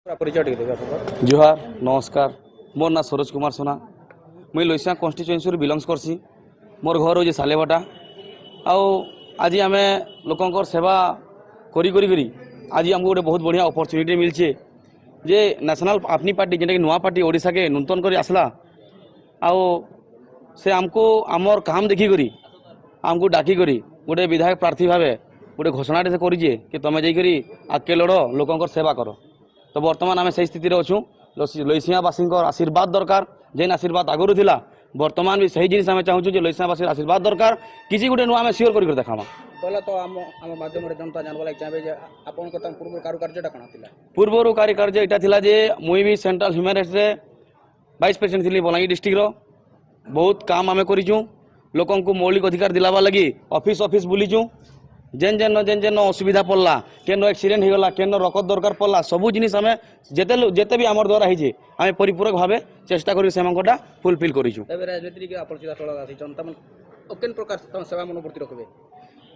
परिचय टिके देबे आपन। जुहार नमस्कार मोर ना सरोज कुमार सोना मुई लोईसा कन्स्टिट्युएन्सी बिलंगस करसी मोर घर हो सालेबाटा आज आम लोकंर सेवा करी करी करी आज आमको गोटे बहुत बढ़िया अपरच्युनिटी मिलছে जे नेशनल अपनी पार्टी जेनटा कि नुआ पार्टी ओडिशा के नूतन कर आसला से आमको आमर काम देखी करी आमको डाकी करी गोटे विधायक प्रार्थी भावे गोटे घोषणाटे से करिजे कि तुम जाइकरी आगे लड़ लोकंर सेवा कर। तो बर्तमान आम से स्थित अच्छू लईसियावासी आशीर्वाद दरकार जेन आशीर्वाद आगुरी थिला बर्तमान भी सही जिनिस आम चाहूँ लईसियावासी आशीर्वाद दरकार किसी गोटे नुआ आम सियोर कर देखामा। पहला तो आम माध्यम जनता जानवा लगे चाहे जे आपन को पूर्व कारुकार्यटा कणा थिला पूर्वर कार्यकार्य यहाँ थिला जे मुई भी सेंट्रल ह्यूमन राइट्स रे वाइस प्रेसिडेंट थी बलांगीर डिस्ट्रिक्ट रो बहुत काम आम करूँ लोक मौलिक अधिकार दिलावा लगी ऑफिस ऑफिस बुलीचु जेन जेन असुविधा पड़ला केन एक्सीडेंट होगला केन रकत दरकार पड़ला सबू जिनिस आम जिते भी आमर द्वारा होइए आम परिपूरक भाव चेष्टा करी सेमांकटा फुलफिल करूँ। राजनीति के अपरिचित स्थल आसीचन तमन केन प्रकार सेवा मनोवृत्ति रखबे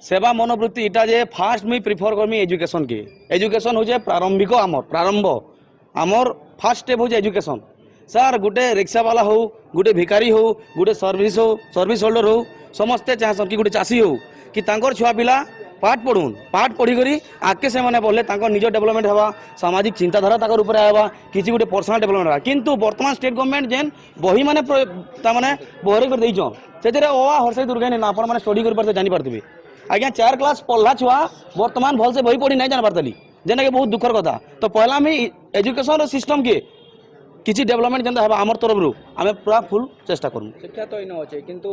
सेवा मनोवृत्ति इटा जे फास्ट मुई प्रिफर करमी एजुकेशन के एजुकेशन हो प्रारंभिक प्रारंभ आमर फास्ट स्टेप हो एजुकेशन सर गोटे रिक्शा वाला हो गोटे भिकारी हो गोटे सर्विस होल्डर हो समस्ते चाहसन कि गोटे चाषी हो कि तांकर छुआ पिला पाठ पढ़ुन पाठ पढ़ी करी आगे से माने बोले तांकर निज डेवलपमेंट हवा सामाजिक चिंताधारा ताकर ऊपर आवा किसी गोटे पर्सनल डेवलपमेंट हवा किंतु वर्तमान स्टेट गवर्नमेंट जेन बही माने तामाने बहरी कर देइछन सेतेरे ओआ हरसई दुर्गेनी ना अपन माने स्टडी कर परते जानि परथिबे आज्ञा 4 क्लास पढ़ला छुआ वर्तमान भल से बही पढ़ी नहीं जान पारतली जेना के बहुत दुखर कथा। तो पहला में एजुकेशन सिस्टम के किसी डेवलपमेंट जनता है आमर तरफ आम पूरा फुल चेष्टा करूँ। शिक्षा तो इन अच्छे किंतु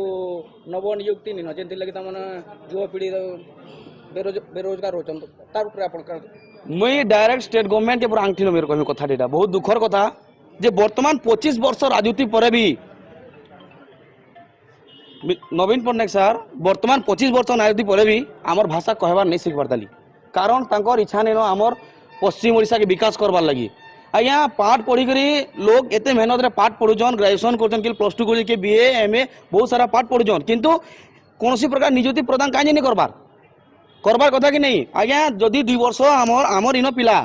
नव नियुक्ति नहीं जेन लगे तमने युवपीढ़ी बेरोजगार होचन तार ऊपर आपन मुई डायरेक्ट स्टेट गवर्नमेंट के पूरा आंगठी मेरे कहमी कथा डेटा बहुत दुखर कथा जे वर्तमान 25 वर्ष राजनीति पर भी नवीन पट्टनायक सर वर्तमान 25 वर्ष राजनीति पर भी आमर भाषा कहबार नहीं शिख पारताली कारण तांकर इच्छा नहीं आमर पश्चिम ओडिशा के विकास करबार लगी आज्ञा पाठ पढ़ी करी लोग एते मेहनत रे पाठ पढ़ुचन ग्रेजुएशन करचन कि प्लस 2 कर कि बीए एमए बहुत सारा पाठ पढ़ुचन किंतु कौन प्रकार निजुक्ति प्रदान कहीं नहीं करबार कथा कि नहीं आज्ञा जदि 2 वर्ष आमर इन पिला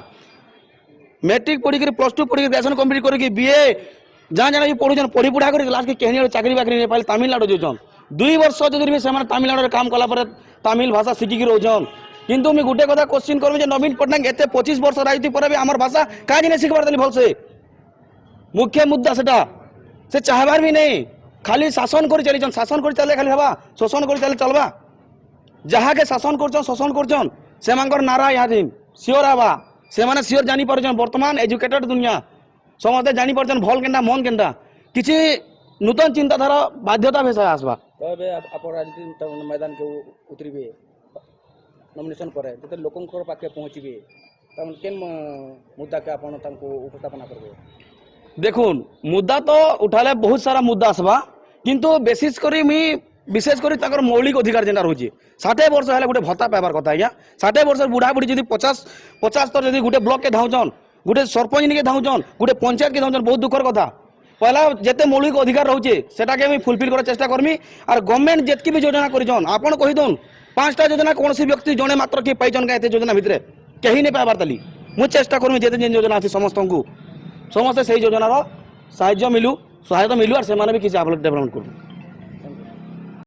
मैट्रिक पढ़ी करी प्लस 2 पढ़ी ग्रेजुएशन कंप्लीट करके बीए जहाँ जहाँ भी पढ़ुचन पढ़ी पुढ़ा कर लास्ट के कहीं चाकरी बाकरी नहीं पाइल तमिलनाडु जाऊन 2 वर्ष जदि भी से तमिलनाडु काम कला तमिल भाषा शिखिकी रोचन किंतु मैं गोटे कथा क्वेश्चन करूँ नवीन पट्टनायक एते 25 वर्ष राजनीति पर भी आमर भाषा कहीं नहीं शिखबार भल से मुख्य मुद्दा से चाहबार भी नहीं खाली शासन कर चलीचन शासन कर चले खाली हवा शोषण कर चले चलवा जहाँ के शासन कर शोषण कर से नारा यहाँ दिन सियोर हवा से माने सियोर जानी पारछन वर्तमान एजुकेटेड दुनिया समस्ते जानी पारछन भल केनटा मन केनटा किसी नूतन चिंताधारा बाध्यता भेसा आसबा तबे आप राजनीति मैदान के उतरिबे नॉमिनेशन करे जते लोकंकर पाखे पहुँचबे तमन केन मुद्दा के आपन तांको उपस्थापना करबे देखुन मुद्दा तो उठाले बहुत सारा मुद्दा आसबा किंतु विशेष करी ताकर मौलिक अधिकार जेना रहुछि 60 वर्ष हेले गोटे भत्ता पाइबार कथा आज्ञा 60 वर्ष बुढ़ा बुढ़ी जदि 50 तर जदि गोटे ब्लॉक के धाउचन गोटे सरपंच के धाउचन गोटे पंचायत के धाउचन बहुत दुखर कथा पहला जेते मौलिक अधिकार रहुछि सेटा के मैं फुलफिल कर चेष्टा करमी और गवर्नमेंट जेतकी भी योजना करिछन आपन कहि दोन 5टा योजना कौन सी व्यक्ति जड़े मात्र किए पाइछन का योजना भितर कहीं नहीं पाइबार ताली मुझे चेष्टा करमी जेते जेन योजना अच्छी समस्त से योजनार साहाय्य मिलू सहायता मिलू और से भी किसी डेवलपमेंट करूँ।